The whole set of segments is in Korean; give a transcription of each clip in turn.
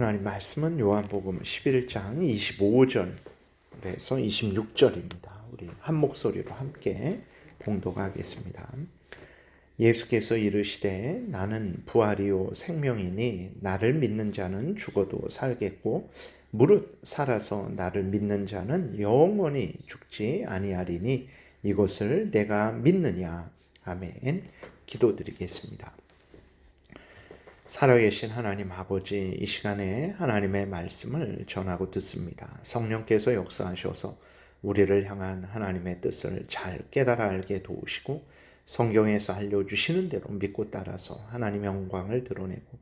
하나님 말씀은 요한복음 11장 25절에서 26절입니다. 우리 한 목소리로 함께 봉독하겠습니다. 예수께서 이르시되 나는 부활이요 생명이니 나를 믿는 자는 죽어도 살겠고 무릇 살아서 나를 믿는 자는 영원히 죽지 아니하리니 이것을 내가 믿느냐. 아멘. 기도드리겠습니다. 살아계신 하나님 아버지, 이 시간에 하나님의 말씀을 전하고 듣습니다. 성령께서 역사하셔서 우리를 향한 하나님의 뜻을 잘 깨달아 알게 도우시고 성경에서 알려주시는 대로 믿고 따라서 하나님의 영광을 드러내고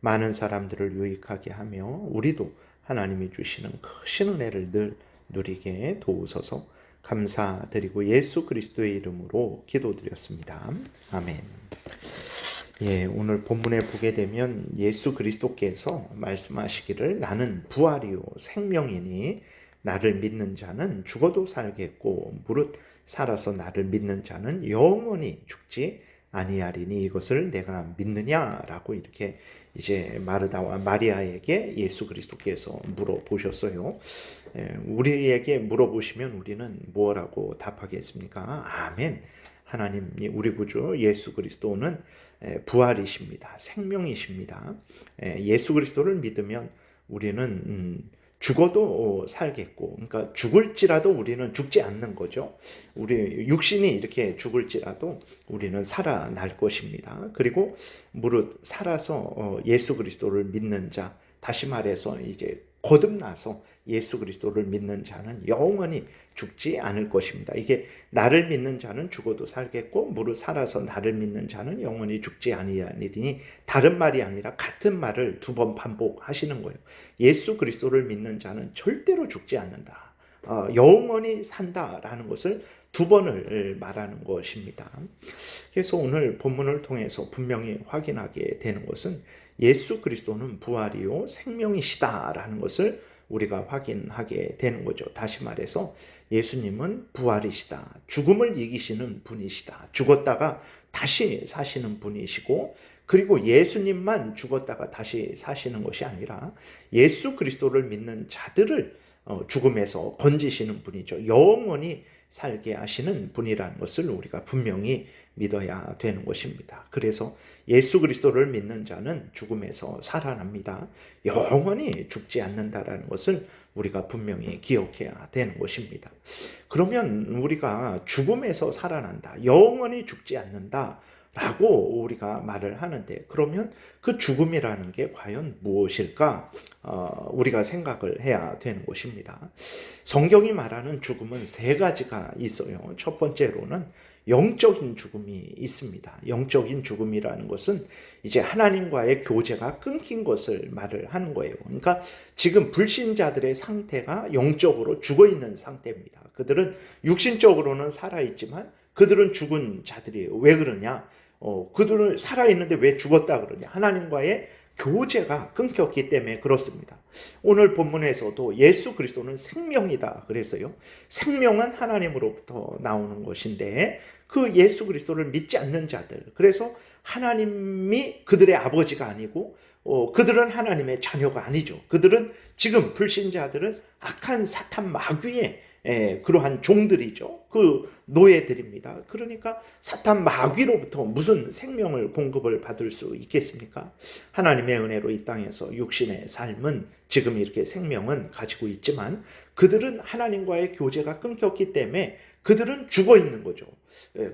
많은 사람들을 유익하게 하며 우리도 하나님이 주시는 크신 은혜를 늘 누리게 도우소서. 감사드리고 예수 그리스도의 이름으로 기도드렸습니다. 아멘. 오늘 본문에 보게 되면 예수 그리스도께서 말씀하시기를 나는 부활이요 생명이니 나를 믿는 자는 죽어도 살겠고 무릇 살아서 나를 믿는 자는 영원히 죽지 아니하리니 이것을 내가 믿느냐라고 이렇게 이제 마르다와 마리아에게 예수 그리스도께서 물어보셨어요. 우리에게 물어보시면 우리는 뭐라고 답하겠습니까? 아멘. 하나님이 우리 구주 예수 그리스도는 부활이십니다. 생명이십니다. 예수 그리스도를 믿으면 우리는 죽어도 살겠고, 그러니까 죽을지라도 우리는 죽지 않는 거죠. 우리 육신이 이렇게 죽을지라도 우리는 살아날 것입니다. 그리고 무릇 살아서 예수 그리스도를 믿는 자, 다시 말해서 이제 거듭나서 예수 그리스도를 믿는 자는 영원히 죽지 않을 것입니다. 이게 나를 믿는 자는 죽어도 살겠고 무릇 살아서 나를 믿는 자는 영원히 죽지 아니하리니 다른 말이 아니라 같은 말을 두 번 반복하시는 거예요. 예수 그리스도를 믿는 자는 절대로 죽지 않는다. 영원히 산다라는 것을 두 번을 말하는 것입니다. 그래서 오늘 본문을 통해서 분명히 확인하게 되는 것은 예수 그리스도는 부활이요 생명이시다라는 것을 우리가 확인하게 되는 거죠. 다시 말해서 예수님은 부활이시다. 죽음을 이기시는 분이시다. 죽었다가 다시 사시는 분이시고 그리고 예수님만 죽었다가 다시 사시는 것이 아니라 예수 그리스도를 믿는 자들을 죽음에서 건지시는 분이죠. 영원히 살게 하시는 분이라는 것을 우리가 분명히 믿어야 되는 것입니다. 그래서 예수 그리스도를 믿는 자는 죽음에서 살아납니다. 영원히 죽지 않는다라는 것을 우리가 분명히 기억해야 되는 것입니다. 그러면 우리가 죽음에서 살아난다, 영원히 죽지 않는다 라고 우리가 말을 하는데 그러면 그 죽음이라는 게 과연 무엇일까? 우리가 생각을 해야 되는 것입니다. 성경이 말하는 죽음은 세 가지가 있어요. 첫 번째로는 영적인 죽음이 있습니다. 영적인 죽음이라는 것은 이제 하나님과의 교제가 끊긴 것을 말을 하는 거예요. 그러니까 지금 불신자들의 상태가 영적으로 죽어 있는 상태입니다. 그들은 육신적으로는 살아있지만 그들은 죽은 자들이에요. 왜 그러냐? 그들은 살아있는데 왜 죽었다 그러냐? 하나님과의 교제가 끊겼기 때문에 그렇습니다. 오늘 본문에서도 예수 그리스도는 생명이다 그래서요. 생명은 하나님으로부터 나오는 것인데 그 예수 그리스도를 믿지 않는 자들, 그래서 하나님이 그들의 아버지가 아니고 그들은 하나님의 자녀가 아니죠. 그들은 지금 불신자들은 악한 사탄 마귀의 그러한 종들이죠. 그 노예들입니다. 그러니까 사탄 마귀로부터 무슨 생명을 공급을 받을 수 있겠습니까? 하나님의 은혜로 이 땅에서 육신의 삶은 지금 이렇게 생명은 가지고 있지만 그들은 하나님과의 교제가 끊겼기 때문에 그들은 죽어 있는 거죠.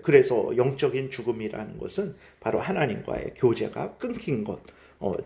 그래서 영적인 죽음이라는 것은 바로 하나님과의 교제가 끊긴 것,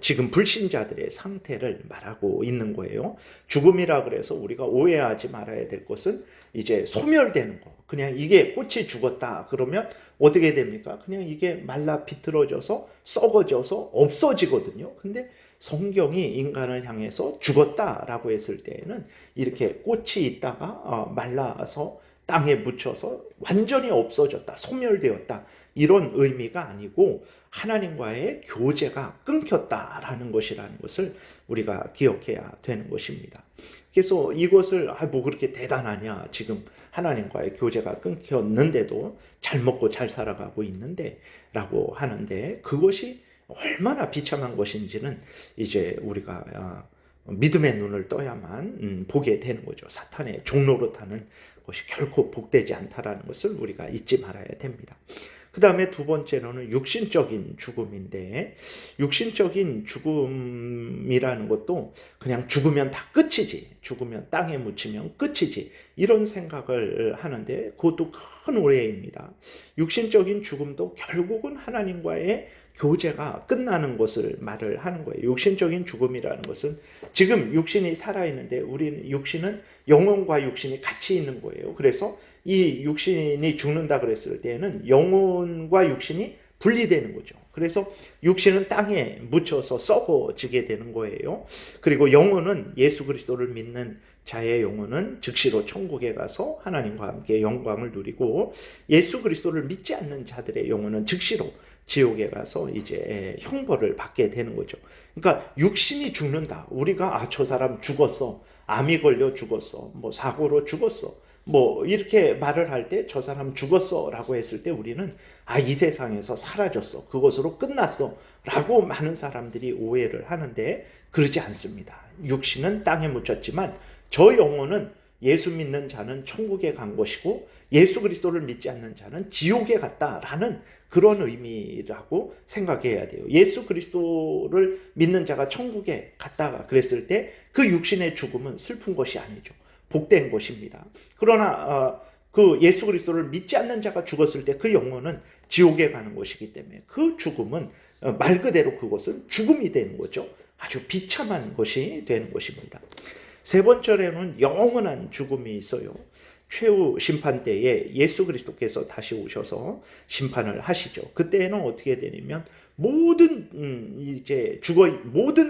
지금 불신자들의 상태를 말하고 있는 거예요. 죽음이라 그래서 우리가 오해하지 말아야 될 것은 이제 소멸되는 거. 그냥 이게 꽃이 죽었다 그러면 어떻게 됩니까? 그냥 이게 말라 비틀어져서 썩어져서 없어지거든요. 근데 성경이 인간을 향해서 죽었다라고 했을 때에는 이렇게 꽃이 있다가 말라서 땅에 묻혀서 완전히 없어졌다, 소멸되었다, 이런 의미가 아니고 하나님과의 교제가 끊겼다라는 것이라는 것을 우리가 기억해야 되는 것입니다. 그래서 이것을 뭐 그렇게 대단하냐, 지금 하나님과의 교제가 끊겼는데도 잘 먹고 잘 살아가고 있는데 라고 하는데 그것이 얼마나 비참한 것인지는 이제 우리가 믿음의 눈을 떠야만 보게 되는 거죠. 사탄의 종로로 타는 것이 결코 복되지 않다라는 것을 우리가 잊지 말아야 됩니다. 그 다음에 두 번째로는 육신적인 죽음인데, 육신적인 죽음이라는 것도 그냥 죽으면 다 끝이지, 죽으면 땅에 묻히면 끝이지, 이런 생각을 하는데 그것도 큰 오해입니다. 육신적인 죽음도 결국은 하나님과의 교제가 끝나는 것을 말을 하는 거예요. 육신적인 죽음이라는 것은 지금 육신이 살아있는데 우리는 육신은 영혼과 육신이 같이 있는 거예요. 그래서 이 육신이 죽는다 그랬을 때에는 영혼과 육신이 분리되는 거죠. 그래서 육신은 땅에 묻혀서 썩어지게 되는 거예요. 그리고 영혼은 예수 그리스도를 믿는 자의 영혼은 즉시로 천국에 가서 하나님과 함께 영광을 누리고, 예수 그리스도를 믿지 않는 자들의 영혼은 즉시로 지옥에 가서 이제 형벌을 받게 되는 거죠. 그러니까 육신이 죽는다. 우리가 저 사람 죽었어. 암이 걸려 죽었어. 뭐 사고로 죽었어. 뭐 이렇게 말을 할 때 저 사람 죽었어 라고 했을 때 우리는 이 세상에서 사라졌어, 그것으로 끝났어 라고 많은 사람들이 오해를 하는데, 그러지 않습니다. 육신은 땅에 묻혔지만 저 영혼은 예수 믿는 자는 천국에 간 것이고 예수 그리스도를 믿지 않는 자는 지옥에 갔다라는 그런 의미라고 생각해야 돼요. 예수 그리스도를 믿는 자가 천국에 갔다가 그랬을 때 그 육신의 죽음은 슬픈 것이 아니죠. 복된 것입니다. 그러나 그 예수 그리스도를 믿지 않는 자가 죽었을 때 그 영혼은 지옥에 가는 것이기 때문에 그 죽음은 말 그대로 그것은 죽음이 되는 거죠. 아주 비참한 것이 되는 것입니다. 세 번째로는 영원한 죽음이 있어요. 최후 심판 때에 예수 그리스도께서 다시 오셔서 심판을 하시죠. 그때는 어떻게 되냐면 모든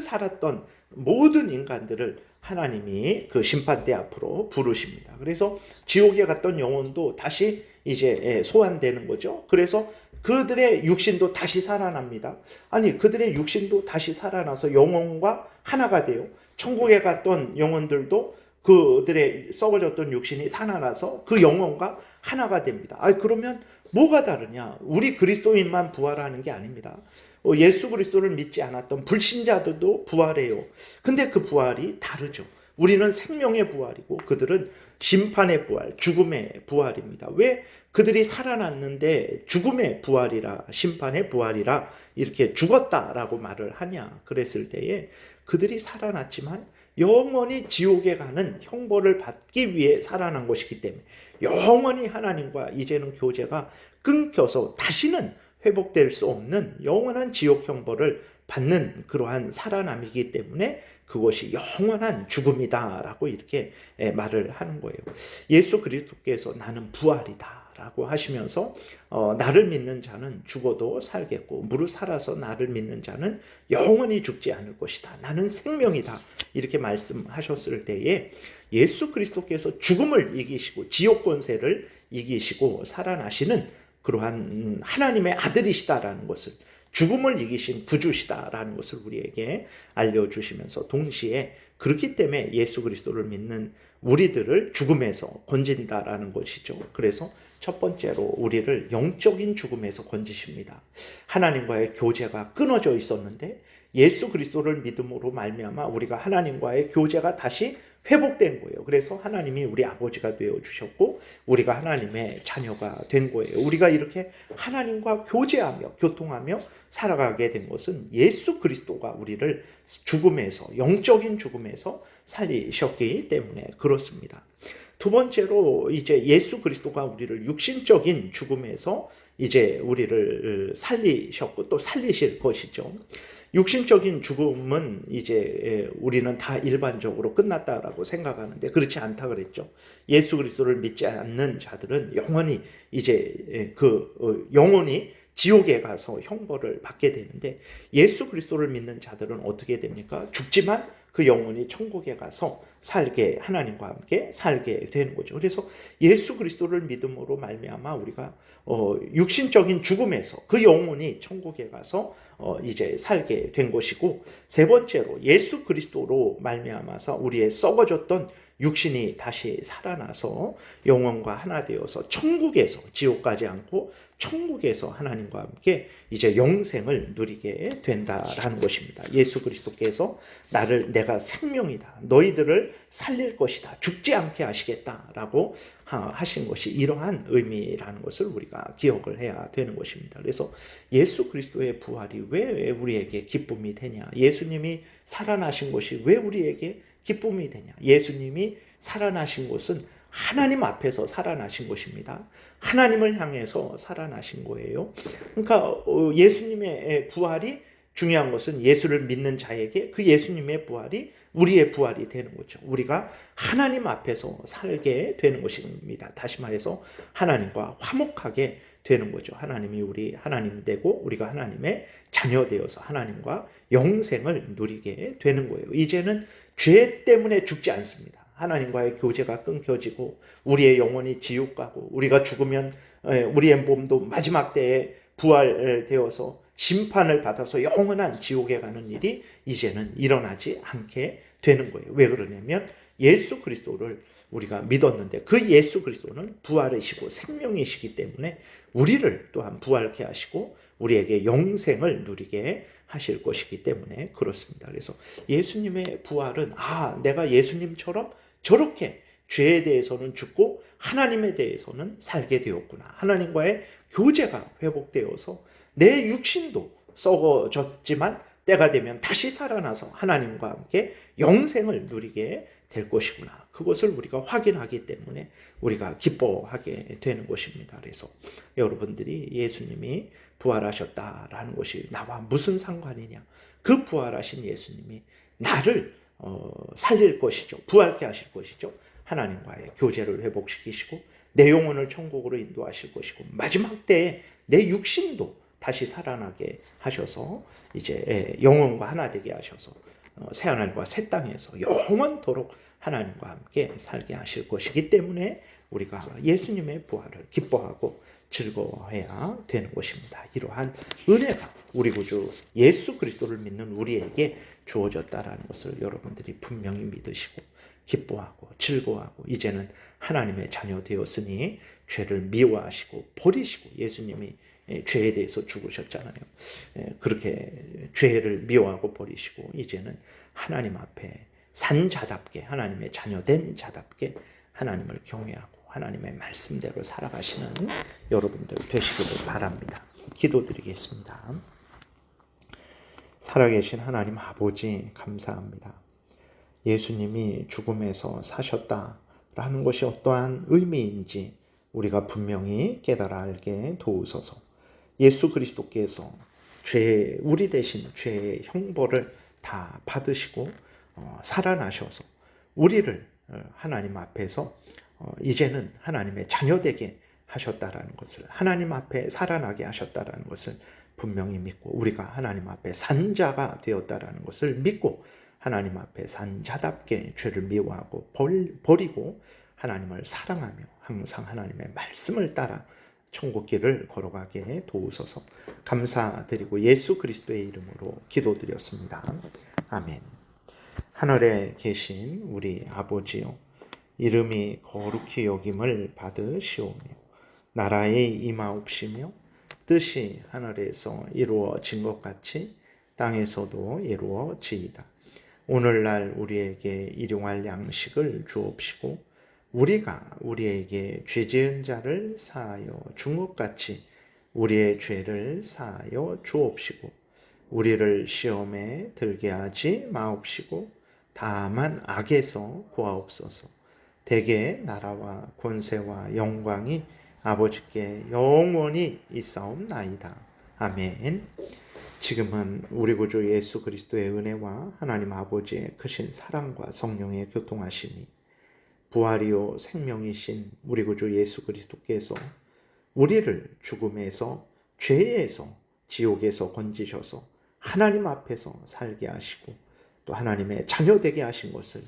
살았던 모든 인간들을 하나님이 그 심판대 앞으로 부르십니다. 그래서 지옥에 갔던 영혼도 다시 이제 소환되는 거죠. 그래서 그들의 육신도 다시 살아납니다. 아니, 그들의 육신도 다시 살아나서 영혼과 하나가 돼요. 천국에 갔던 영혼들도 그들의 썩어졌던 육신이 살아나서 그 영혼과 하나가 됩니다. 그러면 뭐가 다르냐? 우리 그리스도인만 부활하는 게 아닙니다. 예수 그리스도를 믿지 않았던 불신자들도 부활해요. 근데 그 부활이 다르죠. 우리는 생명의 부활이고 그들은 심판의 부활, 죽음의 부활입니다. 왜 그들이 살아났는데 죽음의 부활이라, 심판의 부활이라 이렇게 죽었다라고 말을 하냐 그랬을 때에, 그들이 살아났지만 영원히 지옥에 가는 형벌을 받기 위해 살아난 것이기 때문에 영원히 하나님과 이제는 교제가 끊겨서 다시는 회복될 수 없는 영원한 지옥 형벌을 받는 그러한 살아남이기 때문에 그것이 영원한 죽음이다라고 이렇게 말을 하는 거예요. 예수 그리스도께서 나는 부활이다 라고 하시면서 나를 믿는 자는 죽어도 살겠고 무릇 살아서 나를 믿는 자는 영원히 죽지 않을 것이다. 나는 생명이다. 이렇게 말씀하셨을 때에 예수 그리스도께서 죽음을 이기시고 지옥 권세를 이기시고 살아나시는 그러한 하나님의 아들이시다라는 것을, 죽음을 이기신 구주시다라는 것을 우리에게 알려주시면서 동시에 그렇기 때문에 예수 그리스도를 믿는 우리들을 죽음에서 건진다라는 것이죠. 그래서 첫 번째로 우리를 영적인 죽음에서 건지십니다. 하나님과의 교제가 끊어져 있었는데 예수 그리스도를 믿음으로 말미암아 우리가 하나님과의 교제가 다시 회복된 거예요. 그래서 하나님이 우리 아버지가 되어주셨고 우리가 하나님의 자녀가 된 거예요. 우리가 이렇게 하나님과 교제하며 교통하며 살아가게 된 것은 예수 그리스도가 우리를 죽음에서, 영적인 죽음에서 살리셨기 때문에 그렇습니다. 두 번째로 이제 예수 그리스도가 우리를 육신적인 죽음에서 이제 우리를 살리셨고 또 살리실 것이죠. 육신적인 죽음은 이제 우리는 다 일반적으로 끝났다라고 생각하는데 그렇지 않다 그랬죠. 예수 그리스도를 믿지 않는 자들은 영원히 이제 영원히 지옥에 가서 형벌을 받게 되는데, 예수 그리스도를 믿는 자들은 어떻게 됩니까? 죽지만 그 영혼이 천국에 가서 살게, 하나님과 함께 살게 되는 거죠. 그래서 예수 그리스도를 믿음으로 말미암아 우리가 육신적인 죽음에서 그 영혼이 천국에 가서 이제 살게 된 것이고, 세 번째로 예수 그리스도로 말미암아서 우리의 썩어졌던 육신이 다시 살아나서 영혼과 하나 되어서 천국에서, 지옥 가지 않고 천국에서 하나님과 함께 이제 영생을 누리게 된다라는 것입니다. 예수 그리스도께서 내가 생명이다, 너희들을 살릴 것이다, 죽지 않게 하시겠다라고 하신 것이 이러한 의미라는 것을 우리가 기억을 해야 되는 것입니다. 그래서 예수 그리스도의 부활이 왜 우리에게 기쁨이 되냐, 예수님이 살아나신 것이 왜 우리에게 기쁨이 되냐, 예수님이 살아나신 것은 하나님 앞에서 살아나신 것입니다. 하나님을 향해서 살아나신 거예요. 그러니까 예수님의 부활이 중요한 것은 예수를 믿는 자에게 그 예수님의 부활이 우리의 부활이 되는 거죠. 우리가 하나님 앞에서 살게 되는 것입니다. 다시 말해서 하나님과 화목하게 되는 거죠. 하나님이 우리 하나님 되고 우리가 하나님의 자녀 되어서 하나님과 영생을 누리게 되는 거예요. 이제는 죄 때문에 죽지 않습니다. 하나님과의 교제가 끊겨지고 우리의 영혼이 지옥 가고 우리가 죽으면 우리의 몸도 마지막 때에 부활되어서 심판을 받아서 영원한 지옥에 가는 일이 이제는 일어나지 않게 되는 거예요. 왜 그러냐면 예수 그리스도를 우리가 믿었는데 그 예수 그리스도는 부활이시고 생명이시기 때문에 우리를 또한 부활케 하시고 우리에게 영생을 누리게 하실 것이기 때문에 그렇습니다. 그래서 예수님의 부활은 내가 예수님처럼 저렇게 죄에 대해서는 죽고 하나님에 대해서는 살게 되었구나. 하나님과의 교제가 회복되어서 내 육신도 썩어졌지만 때가 되면 다시 살아나서 하나님과 함께 영생을 누리게 될 것이구나. 그것을 우리가 확인하기 때문에 우리가 기뻐하게 되는 것입니다. 그래서 여러분들이 예수님이 부활하셨다라는 것이 나와 무슨 상관이냐. 그 부활하신 예수님이 나를 살릴 것이죠. 부활케 하실 것이죠. 하나님과의 교제를 회복시키시고 내 영혼을 천국으로 인도하실 것이고 마지막 때에 내 육신도 다시 살아나게 하셔서 이제 영혼과 하나 되게 하셔서 새하늘과 새 땅에서 영원토록 하나님과 함께 살게 하실 것이기 때문에 우리가 예수님의 부활을 기뻐하고 즐거워해야 되는 것입니다. 이러한 은혜가 우리 구주 예수 그리스도를 믿는 우리에게 주어졌다라는 것을 여러분들이 분명히 믿으시고 기뻐하고 즐거워하고 이제는 하나님의 자녀 되었으니 죄를 미워하시고 버리시고 예수님이 죄에 대해서 죽으셨잖아요. 그렇게 죄를 미워하고 버리시고 이제는 하나님 앞에 산 자답게 하나님의 자녀된 자답게 하나님을 경외하고 하나님의 말씀대로 살아가시는 여러분들 되시기를 바랍니다. 기도드리겠습니다. 살아계신 하나님 아버지 감사합니다. 예수님이 죽음에서 사셨다라는 것이 어떠한 의미인지 우리가 분명히 깨달아 알게 도우소서. 예수 그리스도께서 우리 대신 죄의 형벌을 다 받으시고 살아나셔서 우리를 하나님 앞에서 이제는 하나님의 자녀되게 하셨다라는 것을 하나님 앞에 살아나게 하셨다라는 것을 분명히 믿고 우리가 하나님 앞에 산 자가 되었다라는 것을 믿고 하나님 앞에 산 자답게 죄를 미워하고 버리고 하나님을 사랑하며 항상 하나님의 말씀을 따라 천국길을 걸어가게 도우소서. 감사드리고 예수 그리스도의 이름으로 기도드렸습니다. 아멘. 하늘에 계신 우리 아버지요, 이름이 거룩히 여김을 받으시오며 나라의 임하옵시며 뜻이 하늘에서 이루어진 것 같이 땅에서도 이루어지이다. 오늘날 우리에게 일용할 양식을 주옵시고 우리가 우리에게 죄지은 자를 사하여 준 것 같이 우리의 죄를 사하여 주옵시고 우리를 시험에 들게 하지 마옵시고 다만 악에서 구하옵소서. 대개 나라와 권세와 영광이 아버지께 영원히 있사옵나이다. 아멘. 지금은 우리 구주 예수 그리스도의 은혜와 하나님 아버지의 크신 사랑과 성령의 교통하심이 부활이요 생명이신 우리 구주 예수 그리스도께서 우리를 죽음에서 죄에서 지옥에서 건지셔서 하나님 앞에서 살게 하시고 또 하나님의 자녀 되게 하신 것을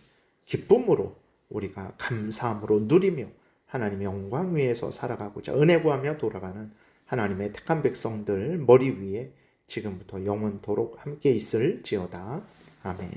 기쁨으로 우리가 감사함으로 누리며 하나님의 영광 위에서 살아가고자 은혜 구하며 돌아가는 하나님의 택한 백성들 머리 위에 지금부터 영원토록 함께 있을지어다. 아멘.